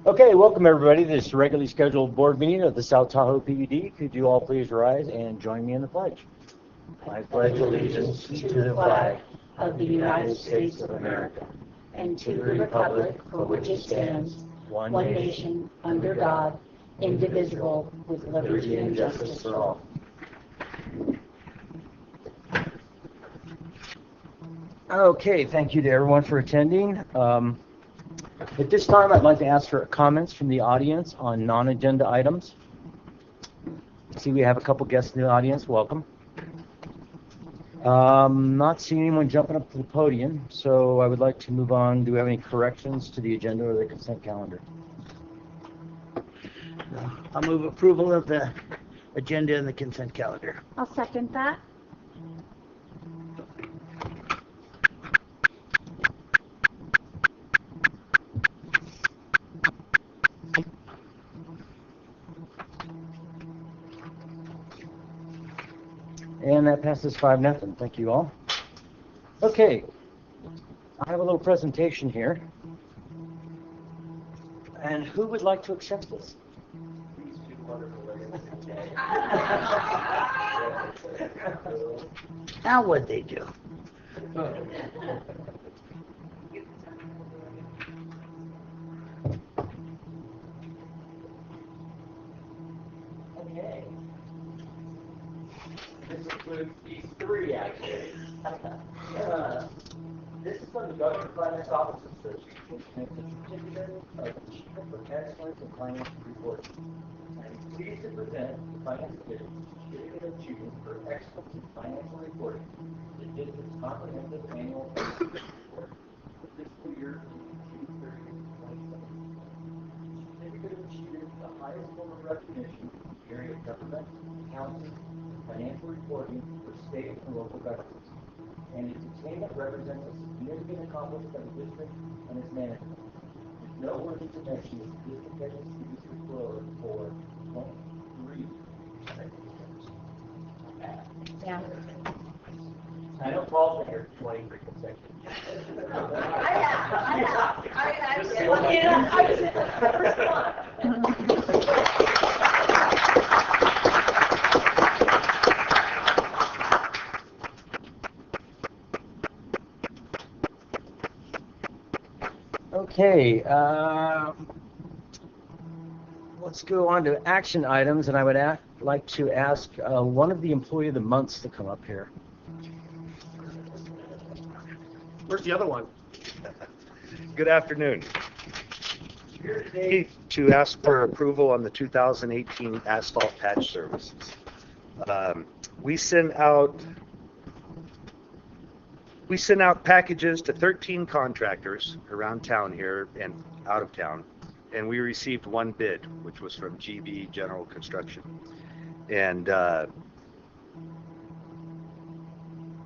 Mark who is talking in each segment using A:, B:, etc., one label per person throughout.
A: Okay, welcome everybody to this regularly scheduled board meeting of the South Tahoe PUD. Could you all please rise and join me in the pledge?
B: I pledge allegiance to the flag of the United States of America and to the republic for which it stands, one nation, under God, indivisible, with liberty and justice for all.
A: Okay, thank you to everyone for attending. At this time, I'd like to ask for comments from the audience on non-agenda items. See, we have a couple guests in the audience. Welcome. Not seeing anyone jumping up to the podium, so I would like to move on. Do we have any corrections to the agenda or the consent calendar?
C: I'll move approval of the agenda and the consent calendar.
D: I'll second that.
A: And that passes 5-0. Thank you all. Okay, I have a little presentation here. And who would like to accept this?
C: Now what'd they do?
A: Okay. This includes these three, actually. This is from the Government Finance Office Association, and it's a certificate of achievement for excellence in financial reporting. I'm pleased to present the Finance Division Certificate of Achievement for Excellence in Financial Reporting, the district's comprehensive annual financial report for fiscal year June 30, 2017. Certificate of Achievement is the highest form of recognition in the area of government, accounting, financial reporting for state and local governments, and its attainment represents a significant accomplishment of the district and its management. It's noteworthy to mention that the district has received this award for 23 consecutive years.
D: Yeah.
A: I know Paul's been here for 23 consecutive years. Okay, let's go on to action items, and I would like to ask one of the Employee of the Months to come up here.
E: Where's the other one? Good afternoon. Here today to ask for approval on the 2018 asphalt patch services. We sent out packages to 13 contractors around town here and out of town, and we received one bid, which was from GB General Construction. And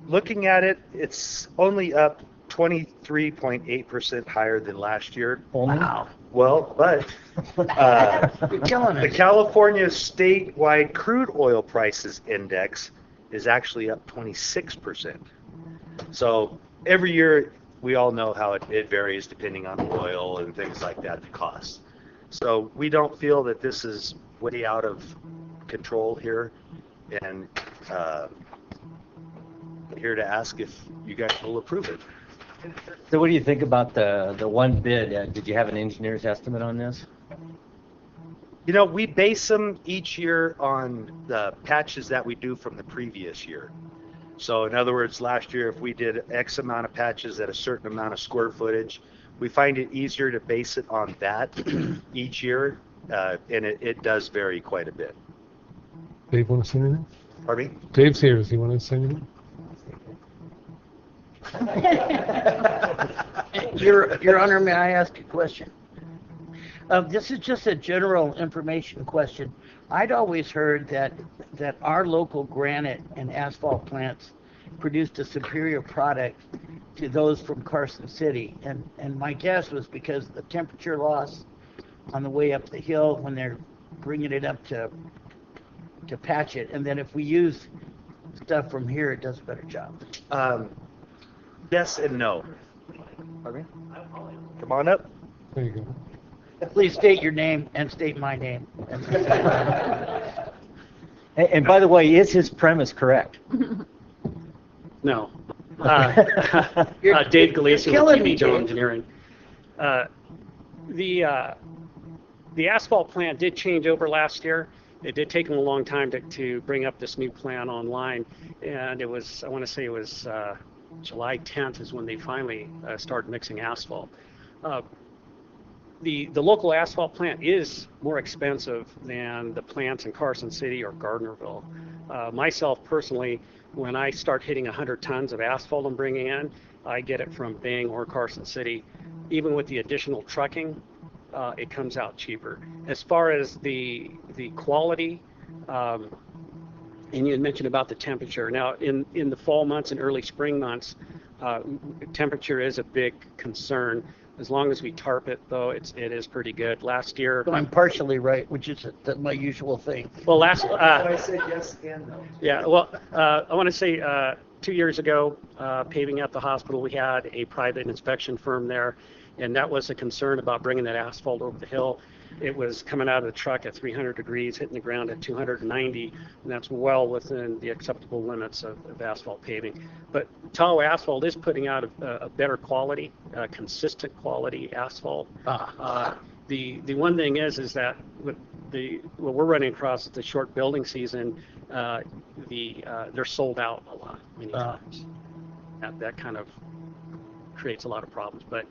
E: looking at it, it's only up 23.8% higher than last year.
C: Wow.
E: Well, but
C: You're killing
E: the
C: it.
E: California statewide crude oil prices index is actually up 26%. So every year, we all know how it varies depending on oil and things like that, the cost. So we don't feel that this is way out of control here, and here to ask if you guys will approve it.
A: So what do you think about the one bid? Did you have an engineer's estimate on this?
E: You know, we base them each year on the patches that we do from the previous year. So in other words, last year, if we did X amount of patches at a certain amount of square footage, we find it easier to base it on that each year, and it does vary quite a bit.
F: Dave, want to say anything?
E: Pardon me?
F: Dave's here. Does he want to say anything?
C: Your Honor, may I ask a question? This is just a general information question. I'd always heard that our local granite and asphalt plants produced a superior product to those from Carson City, and my guess was because of the temperature loss on the way up the hill when they're bringing it up to patch it, and then if we use stuff from here, it does a better job.
E: Yes and no.
A: Pardon me?
E: Come on up.
F: There you go.
C: Please state your name and state my name.
G: And by the way, is his premise correct?
H: No.
C: You're-
H: Dave
C: you're
H: Galeasi
C: killing
H: with
C: me,
H: TV Joe
C: Dave.
H: Engineering. The asphalt plant did change over last year. It did take them a long time to bring up this new plant online, and it was, I want to say it was July 10th is when they finally started mixing asphalt. The local asphalt plant is more expensive than the plants in Carson City or Gardnerville. Myself personally, when I start hitting 100 tons of asphalt I'm bringing in, I get it from Bang or Carson City. Even with the additional trucking, it comes out cheaper. As far as the quality, and you had mentioned about the temperature. Now, in the fall months and early spring months, temperature is a big concern. As long as we tarp it, though, it is pretty good. Last year,
C: So I'm partially right, which is my usual thing.
H: well,
E: I said yes and no.
H: yeah, well, I want to say 2 years ago, paving at the hospital, we had a private inspection firm there, and that was a concern about bringing that asphalt over the hill. It was coming out of the truck at 300 degrees, hitting the ground at 290, and that's well within the acceptable limits of asphalt paving. But Tahoe Asphalt is putting out a better quality, consistent quality asphalt. The one thing is that with what we're running across the short building season, they're sold out a lot, many times. That kind of creates a lot of problems. But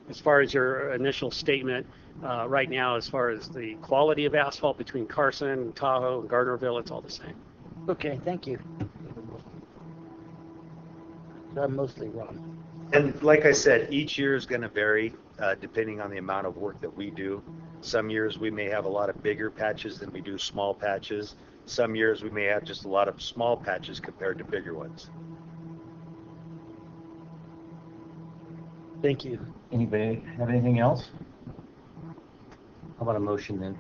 H: as far as your initial statement, right now, as far as the quality of asphalt between Carson, Tahoe, and Gardnerville, it's all the same.
C: Okay, thank you. So I'm mostly wrong.
E: And like I said, each year is going to vary depending on the amount of work that we do. Some years we may have a lot of bigger patches than we do small patches. Some years we may have just a lot of small patches compared to bigger ones.
C: Thank you.
G: Anybody have anything else? How about a motion then?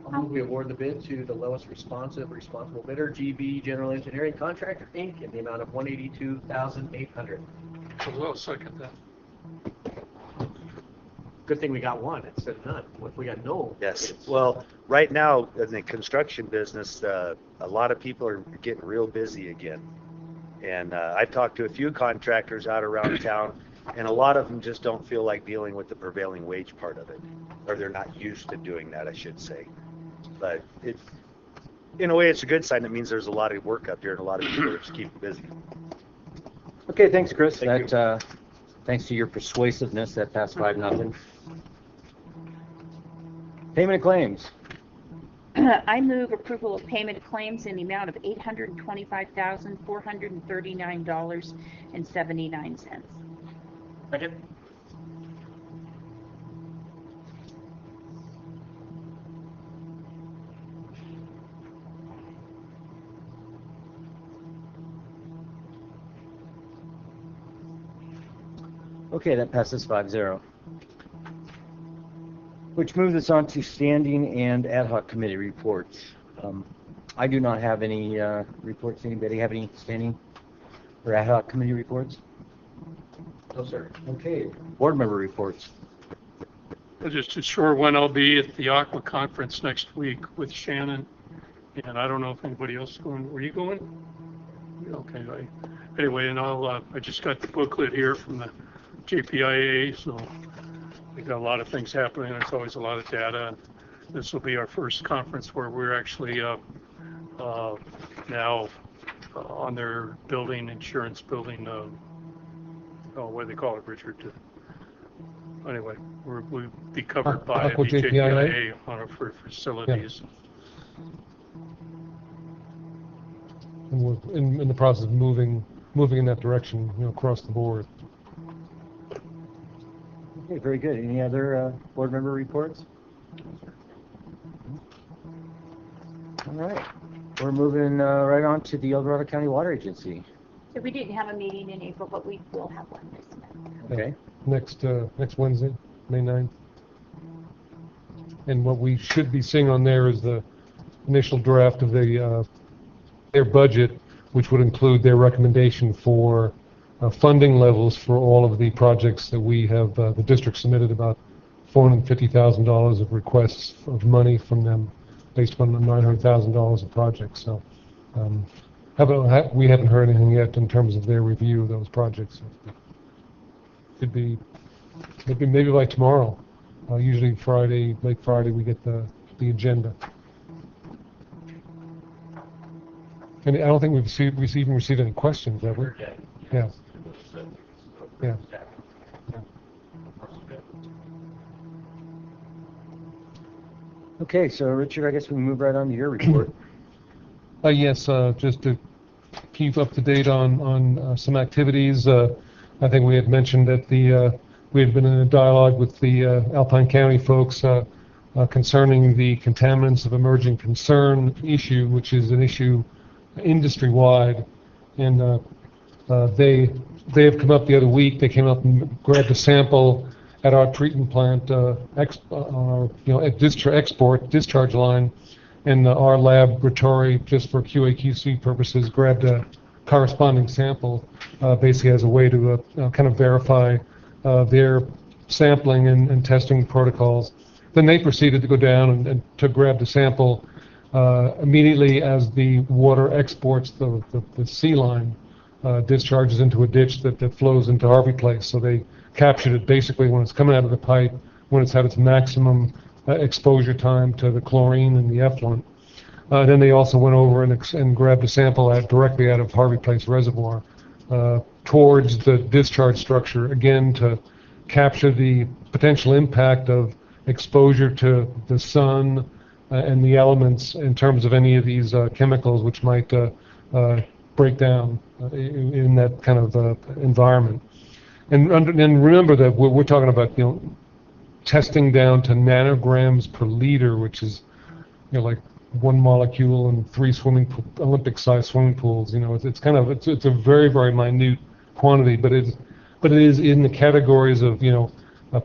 I: I'll move we award the bid to the lowest responsible bidder, GB General Engineering Contractor, Inc., in the amount of $182,800.
F: I'll second that.
I: Good thing we got one instead of none. If we got no.
E: Yes.
I: bids-
E: Well, right now in the construction business, a lot of people are getting real busy again. And I've talked to a few contractors out around town, and a lot of them just don't feel like dealing with the prevailing wage part of it, or they're not used to doing that, I should say. But in a way, it's a good sign. It means there's a lot of work up here and a lot of people are just keeping busy.
G: Okay, thanks, Chris.
E: Thank
G: Thanks to your persuasiveness, that passed 5-0. Payment of claims.
D: I move approval of payment of claims in the amount of $825,439.79.
I: Second?
G: Okay, that passes 5-0. Which moves us on to standing and ad hoc committee reports. I do not have any reports. Anybody have any standing or ad hoc committee reports?
I: No, sir.
G: Okay, board member reports.
F: Just a short one. I'll be at the Aqua Conference next week with Shannon, and I don't know if anybody else is going. Were you going? Okay. Anyway, and I just got the booklet here from the JPIA, so we got a lot of things happening. There's always a lot of data. This will be our first conference where we're actually now on their building, insurance building. What do they call it, Richard? Anyway, we'll be covered by the Aqua JPIA on our facilities. And we're in the process of moving in that direction, across the board.
G: Okay, very good. Any other board member reports? All right. We're moving right on to the El Dorado County Water Agency.
D: So we didn't have a meeting in April, but we will have one this month.
G: Okay.
F: Next Wednesday, May 9th. And what we should be seeing on there is the initial draft of their budget, which would include their recommendation for funding levels for all of the projects that we have, the district submitted about
J: $450,000 of requests of money from them based on the $900,000 of projects. So we haven't heard anything yet in terms of their review of those projects. Could be maybe by tomorrow. Usually Friday, late Friday, we get the agenda. And I don't think we've even received any questions, have we? Yeah. Yeah.
G: Okay, so Richard, I guess we move right on to your report.
J: Yes, just to keep up to date on some activities. I think we had mentioned that we had been in a dialogue with the Alpine County folks concerning the contaminants of emerging concern issue, which is an issue industry-wide. And they have come up the other week. They came up and grabbed a sample at our treatment plant, at discharge line, and our laboratory, just for QA/QC purposes, grabbed a corresponding sample, basically as a way to kind of verify their sampling and testing protocols. Then they proceeded to go down and to grab the sample immediately as the water exports the sea line, discharges into a ditch that flows into Harvey Place. So they captured it basically when it's coming out of the pipe, when it's had its maximum exposure time to the chlorine and the effluent. Then they also went over and grabbed a sample directly out of Harvey Place Reservoir towards the discharge structure, again to capture the potential impact of exposure to the sun and the elements in terms of any of these chemicals which might break down in that kind of environment. And remember that we're talking about testing down to nanograms per liter, which is like one molecule in 3 Olympic-sized swimming pools. It's a very, very minute quantity, but it is in the categories of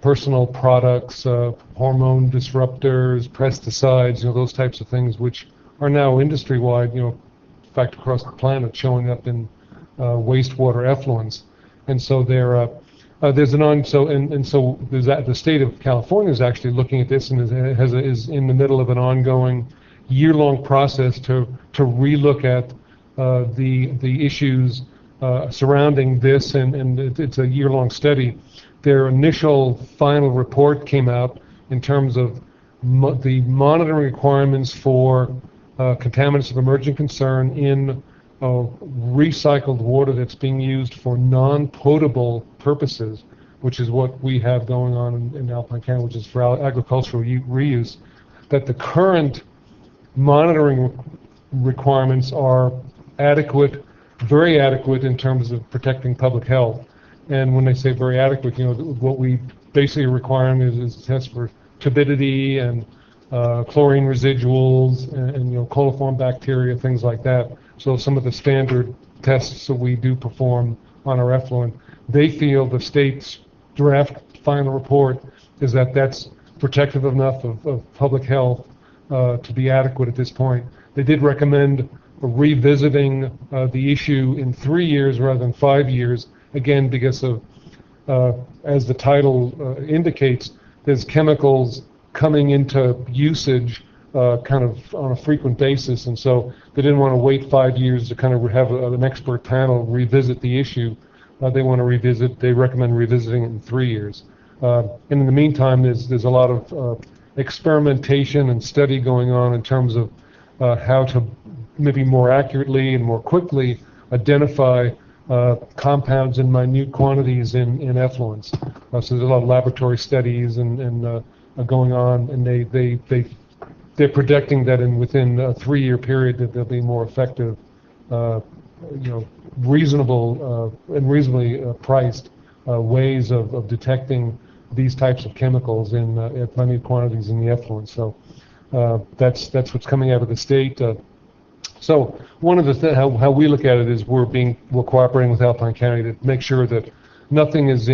J: personal products, hormone disruptors, pesticides, those types of things, which are now industry-wide, in fact across the planet, showing up in wastewater effluents. And so the state of California is actually looking at this and is in the middle of an ongoing year-long process to relook at the issues surrounding this, and it's a year-long study. Their initial final report came out in terms of the monitoring requirements for contaminants of emerging concern in recycled water that's being used for non-potable purposes, which is what we have going on in Alpine County, which is for agricultural reuse, that the current monitoring requirements are adequate, very adequate in terms of protecting public health. And when they say very adequate, what we basically require is tests for turbidity and chlorine residuals and coliform bacteria, things like that. So some of the standard tests that we do perform on our effluent, they feel the state's draft final report is that that's protective enough of public health to be adequate at this point. They did recommend revisiting the issue in 3 years rather than 5 years, again because of, as the title indicates, there's chemicals coming into usage kind of on a frequent basis, and so they didn't want to wait 5 years to kind of have an expert panel revisit the issue. They want to they recommend revisiting it in 3 years. And in the meantime, there's a lot of experimentation and study going on in terms of how to maybe more accurately and more quickly identify compounds in minute quantities in effluents. So there's a lot of laboratory studies and going on, and they're predicting that within a 3-year period that there'll be more effective, reasonable and reasonably priced ways of detecting these types of chemicals at minute quantities in the effluent. So that's what's coming out of the state. So one of the how we look at it is we're cooperating with Alpine County to make sure that nothing is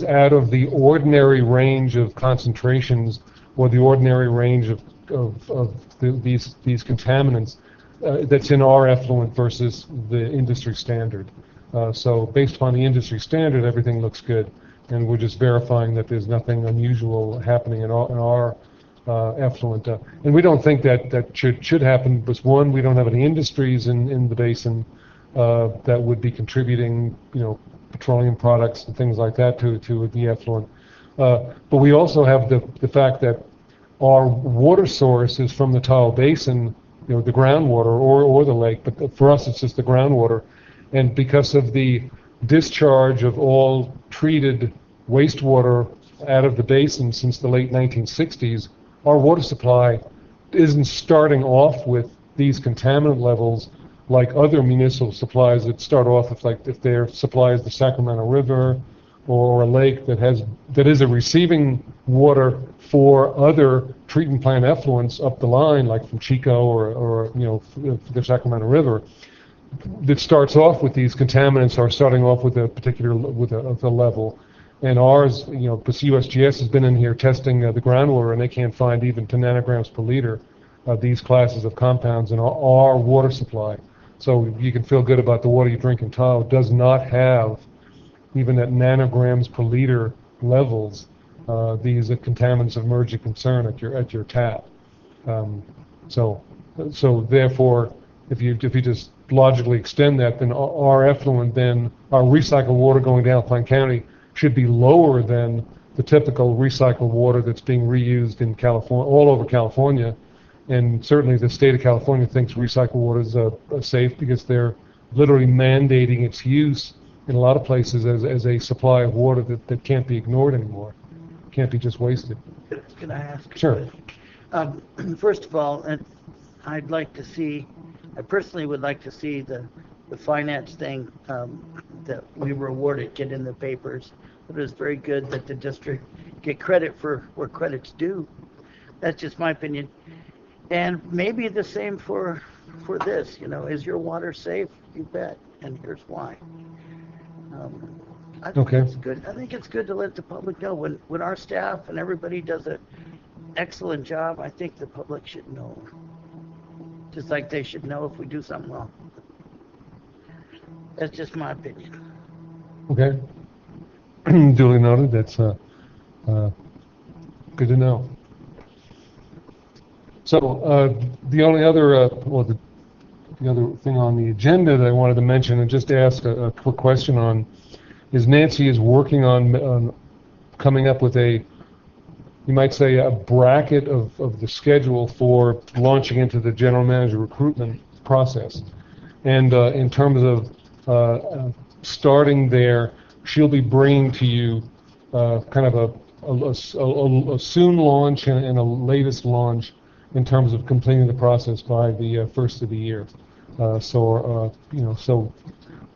J: out of the ordinary range of concentrations or the ordinary range of these contaminants that's in our effluent versus the industry standard. So based upon the industry standard, everything looks good. and we're just verifying that there's nothing unusual happening in our effluent. And we don't think that should happen, because one, we don't have any industries in the basin that would be contributing, petroleum products and things like that to the effluent. But we also have the fact that our water source is from the Tahoe Basin, the groundwater or the lake, but for us it's just the groundwater. And because of the discharge of all treated wastewater out of the basin since the late 1960s, our water supply isn't starting off with these contaminant levels like other municipal supplies that start off if their supply is the Sacramento River or a lake that is a receiving water for other treatment plant effluents up the line, like from Chico or the Sacramento River, that starts off with these contaminants are starting off with a particular level. And ours, because USGS has been in here testing the groundwater, and they can't find even 10 nanograms per liter of these classes of compounds in our water supply. So you can feel good about the water you drink in Tahoe. It does not have even at nanograms per liter levels these contaminants of emerging concern at your tap. So therefore, if you just logically extend that, then our effluent, then our recycled water going down Alpine County should be lower than the typical recycled water that's being reused in California, all over California. And certainly the state of California thinks recycled water is safe, because they're literally mandating its use in a lot of places as a supply of water that can't be ignored anymore, can't be just wasted.
C: Can I ask?
J: Sure.
C: First of all, I personally would like to see the finance thing that we were awarded get in the papers. It was very good that the district get credit for where credit's due. That's just my opinion. And maybe the same for this. Is your water safe? You bet. And here's why. I think it's good. I think it's good to let the public know when our staff and everybody does an excellent job. I think the public should know, just like they should know if we do something wrong. That's just my opinion.
J: Okay. Duly noted. That's good to know. So the only other, the other thing on the agenda that I wanted to mention and just ask a quick question on is Nancy is working on coming up with you might say, a bracket of the schedule for launching into the general manager recruitment process. And in terms of starting there, she'll be bringing to you kind of a soon launch and a latest launch in terms of completing the process by the first of the year. So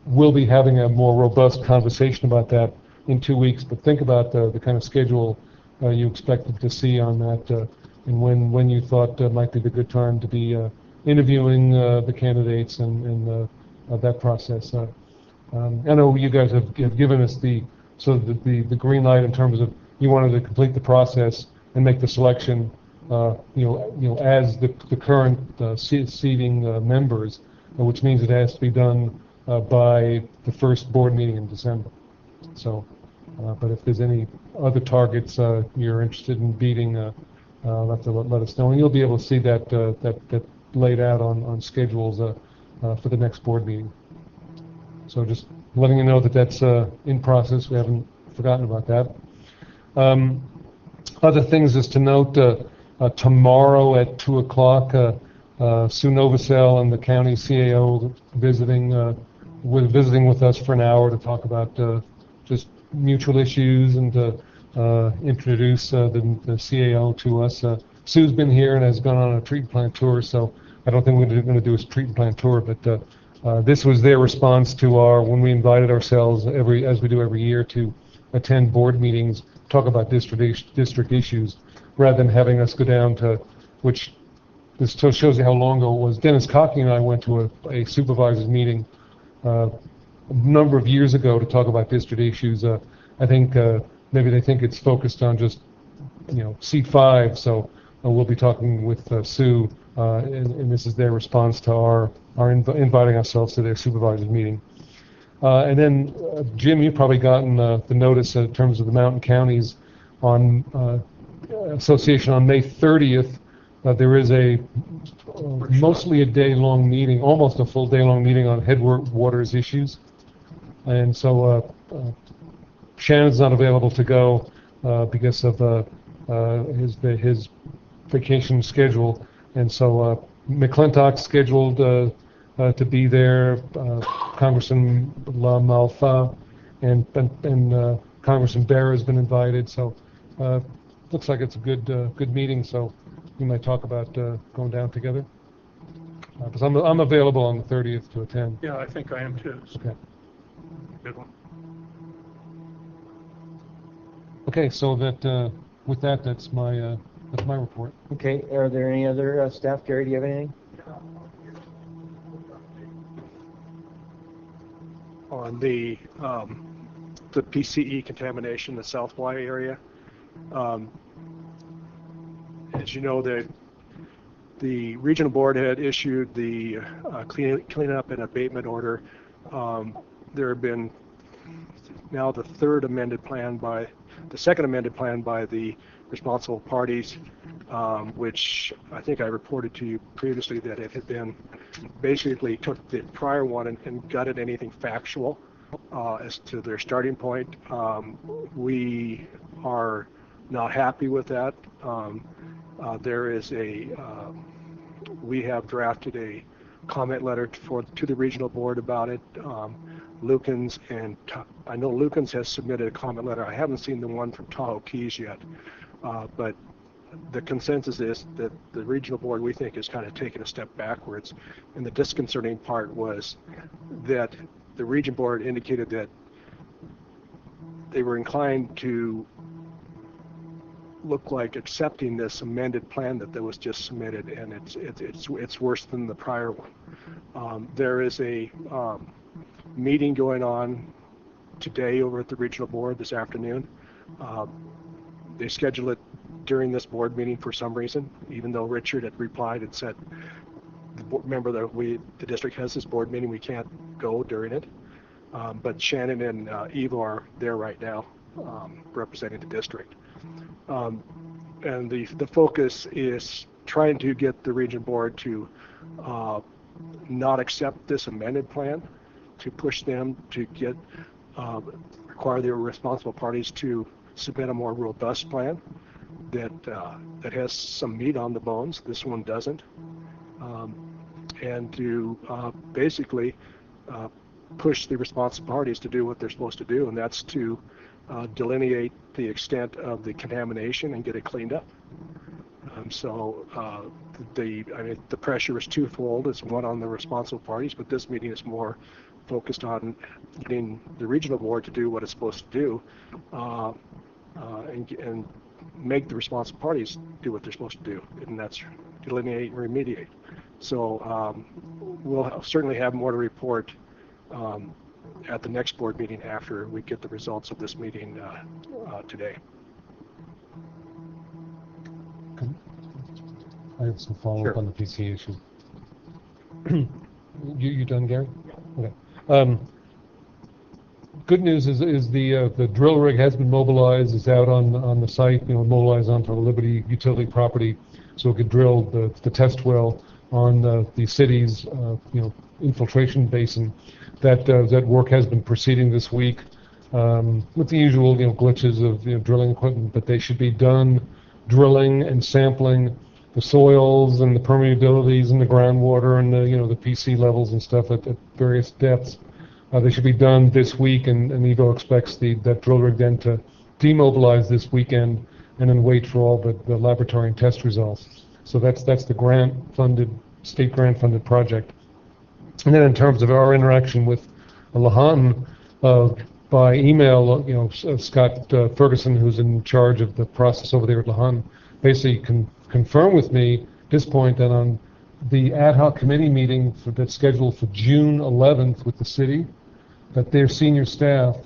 J: we'll be having a more robust conversation about that in 2 weeks. But think about the kind of schedule you expected to see on that, and when you thought might be the good time to be interviewing the candidates and that process. I know you guys have given us the green light in terms of you wanted to complete the process and make the selection. As the current seating members, which means it has to be done by the first board meeting in December. So, but if there's any other targets you're interested in beating, let us know, and you'll be able to see that laid out on schedules for the next board meeting. So just letting you know that that's in process. We haven't forgotten about that. Other things is to note. Tomorrow at 2 o'clock, Sue Novosel and the county CAO visiting with us for an hour to talk about just mutual issues and to introduce the CAO to us. Sue's been here and has gone on a treatment plant tour, so I don't think we're going to do a treatment plant tour, but this was their response to when we invited ourselves as we do every year to attend board meetings, talk about district issues, rather than having us go down to, which this shows you how long ago it was. Dennis Cockney and I went to a supervisors meeting a number of years ago to talk about district issues. I think maybe they think it's focused on just, seat 5, so we'll be talking with Sue, and this is their response to our inviting ourselves to their supervisors meeting. And then, Jim, you've probably gotten the notice in terms of the mountain counties on association on May 30th. There is a mostly a day-long meeting, almost a full day-long meeting on headwaters issues. And so Shannon's not available to go because of his vacation schedule. And so McClintock's scheduled to be there, Congressman La Malfa, and Congressman Bear has been invited. So looks like it's a good meeting. So we might talk about going down together. Because I'm available on the 30th to attend.
F: Yeah, I think I am too. So.
J: Okay.
F: Good one.
J: Okay, so that with that, that's my report.
G: Okay, are there any other staff? Gary, do you have anything?
K: On the PCE contamination in the South Y area, as you know, the regional board had issued the cleanup and abatement order. There have been now the second amended plan by the responsible parties, which I think I reported to you previously that it had been basically took the prior one and gutted anything factual as to their starting point. We are not happy with that. We have drafted a comment letter to the regional board about it. Lukens and I know Lukens has submitted a comment letter. I haven't seen the one from Tahoe Keys yet, but the consensus is that the regional board, we think, is kind of taking a step backwards. And the disconcerting part was that the region board indicated that they were inclined to look like accepting this amended plan that was just submitted, and it's worse than the prior one. There is a meeting going on today over at the regional board this afternoon. They scheduled it during this board meeting for some reason, even though Richard had replied and said, remember that the district has this board meeting, we can't go during it. But Shannon and Eva are there right now representing the district. And the focus is trying to get the region board to not accept this amended plan, to push them to require their responsible parties to submit a more robust plan that has some meat on the bones. This one doesn't. And to basically push the responsible parties to do what they're supposed to do, and that's to delineate the extent of the contamination and get it cleaned up. The pressure is twofold. It's one on the responsible parties, but this meeting is more focused on getting the regional board to do what it's supposed to do, and make the responsible parties do what they're supposed to do, and that's delineate and remediate. So we'll certainly have more to report at the next board meeting after we get the results of this meeting today.
J: Okay. I have some follow-up on the PC issue. You done, Gary? Okay. Good news is the drill rig has been mobilized. It's out on the site. Mobilized onto the Liberty utility property, so it could drill the test well on the city's infiltration basin. That work has been proceeding this week with the usual glitches of drilling equipment, but they should be done drilling and sampling the soils and the permeabilities and the groundwater and the PC levels and stuff at various depths. They should be done this week, and Evo expects that drill rig then to demobilize this weekend and then wait for all the laboratory and test results. So that's the state grant funded project. And then in terms of our interaction with Lahan, by email, Scott Ferguson, who's in charge of the process over there at Lahan, basically confirmed with me at this point that on the ad hoc committee meeting that's scheduled for June 11th with the city, that their senior staff,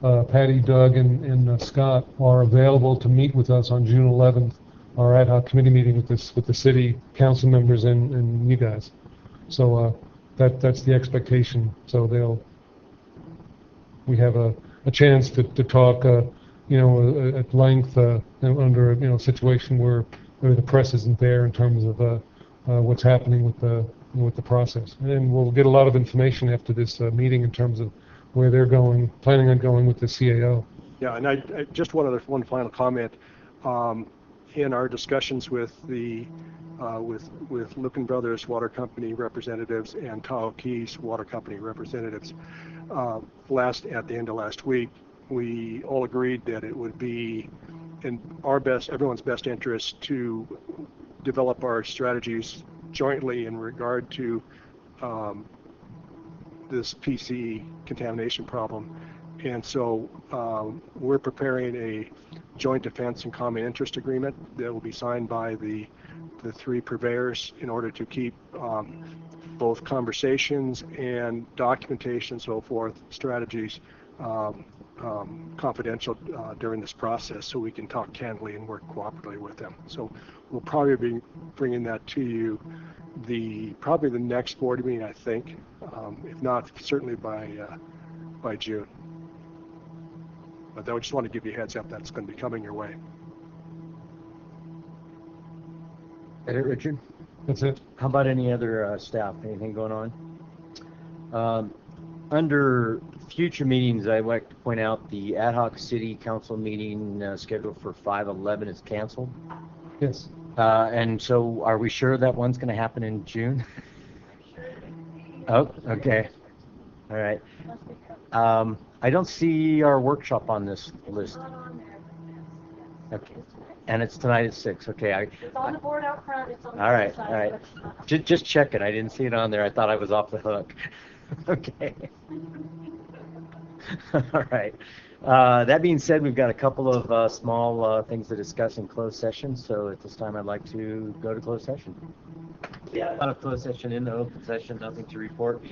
J: Patty, Doug, and Scott, are available to meet with us on June 11th, our ad hoc committee meeting with the city council members and you guys. So that's the expectation. So we have a chance to talk, at length under a situation where the press isn't there in terms of what's happening with the process. And we'll get a lot of information after this meeting in terms of where they're planning on going with the CAO.
K: Yeah, and I just one final comment. In our discussions with the with Lipton Brothers Water Company representatives and Tahoe Keys Water Company representatives, at the end of last week, we all agreed that it would be in everyone's best interest to develop our strategies jointly in regard to this PCE contamination problem. And so we're preparing a joint defense and common interest agreement that will be signed by the three purveyors in order to keep both conversations and documentation and so forth, strategies, confidential during this process, so we can talk candidly and work cooperatively with them. So we'll probably be bringing that to you probably the next board meeting, I think, if not certainly by June. But I just want to give you a heads up that's going to be coming your way.
G: Is it, Richard?
J: That's it.
G: How about any other staff? Anything going on? Under future meetings, I'd like to point out the ad hoc city council meeting scheduled for 5/11 is canceled.
J: Yes.
G: And so are we sure that one's going to happen in June? Oh, okay. All right. I don't see our workshop on this list. Okay. And it's tonight at 6. Okay.
B: It's on the board out front. It's on the
G: all right.
B: side,
G: All right.
B: but it's not.
G: Just checking. I didn't see it on there. I thought I was off the hook. Okay. All right. That being said, we've got a couple of small things to discuss in closed session. So at this time, I'd like to go to closed session. Yeah. Out of closed session, in the open session, nothing to report.